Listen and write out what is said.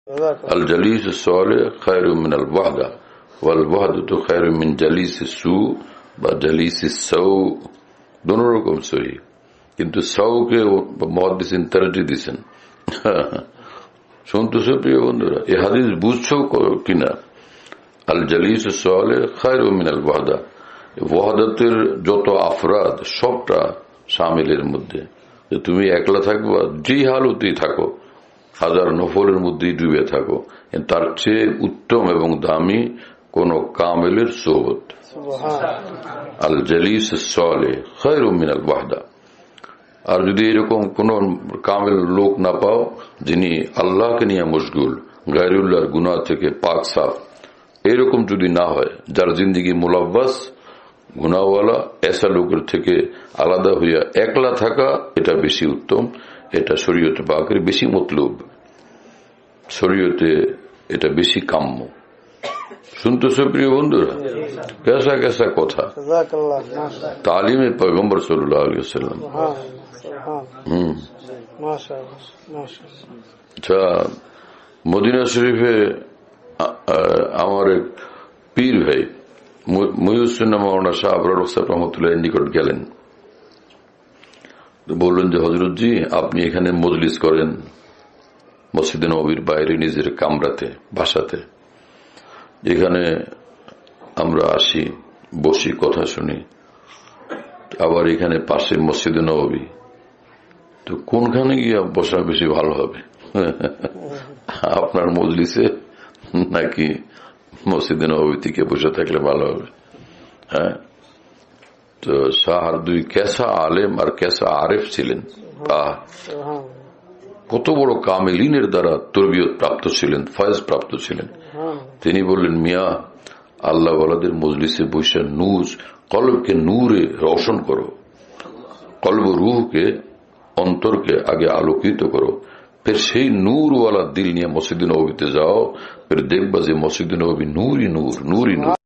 আল জালিস সালেহ খায়রুম মিনাল ওয়াহদা ওয়াল ওয়াহদাতু খায়রুম মিন জালিসিস সু বা জালিসিস সাউ। দুটো রকম সহি, কিন্তু সাউকে মুহাদ্দিসিন তারজিহ দিয়েছেন। শুনতেছো প্রিয় বন্ধুরা, এই হাদিস বুঝছো কিনা? আল জালিস সালেহ খায়রুম মিনাল ওয়াহদা, ওয়াহদাতের যত আফরাদ সবটা শামিলের মধ্যে। তুমি একলা থাকবা, যেই হালতেই থাকো, হাজার নফলের মধ্যেই ডুবে থাকো, তার চেয়ে উত্তম এবং দামি কোন কামেলের সোহবত। আল জালিস সালেহ খায়রুম মিনাল ওয়াহদা। আর যদি এরকম কোন কামেল লোক না পাও যিনি আল্লাহকে নিয়ে মশগুল, গায়রুল্লাহর গুনাহ থেকে পাক সাফ, এরকম যদি না হয়, যার জিন্দিগি মুলাব্বাস গুনাহওয়ালা, এসা লোকের থেকে আলাদা হইয়া একলা থাকা, এটা বেশি উত্তম। এটা শরীয়তে পাকের বেশি মতলুব, শরীয়তে এটা বেশি কাম্য। শুনতেছো প্রিয় বন্ধুরা? কেসা কেসা কথা তালিমে পয়গম্বর সাল্লাল্লাহু আলাইহি ওয়াসাল্লাম। আচ্ছা, মদিনা শরীফে আমার এক পীর ভাই মহিউদ্দিন মাওলানা শাহ আবরার রহসান রহমতুল্লাহ নিকট গেলেন। বললেন যে হযরতজি, আপনি এখানে মজলিস করেন মসজিদে নববীর বাইরে নিজের কামরাতে, বাসাতে, এখানে আমরা আসি, বসি, কথা শুনি, আবার এখানে পাশে মসজিদে নববী, তো কোনখানে গিয়ে বসা বেশি ভালো হবে? আপনার মজলিসে নাকি মসজিদে নববী থেকে বসে থাকলে ভালো হবে? হ্যাঁ, তো শাহর দুই কেসা আলেম আর কেসা আরেফ ছিলেন। কত বড় কামেলিনের দ্বারা তরবিয়ত প্রাপ্ত ছিলেন, ফয়েজ প্রাপ্ত ছিলেন। তিনি বললেন, মিয়া, আল্লাহ ওয়ালাদের মজলিসে বসে নূর, কলবকে নূরে রোশন করো, কলব রূহকে, অন্তরকে আগে আলোকিত করো, ফির সেই নূর ওয়ালা দিল নিয়ে মসজিদে নববীতে যাও, ফির দেখবা যে মসজিদে নববী নূরই নূর, নূরই নূর।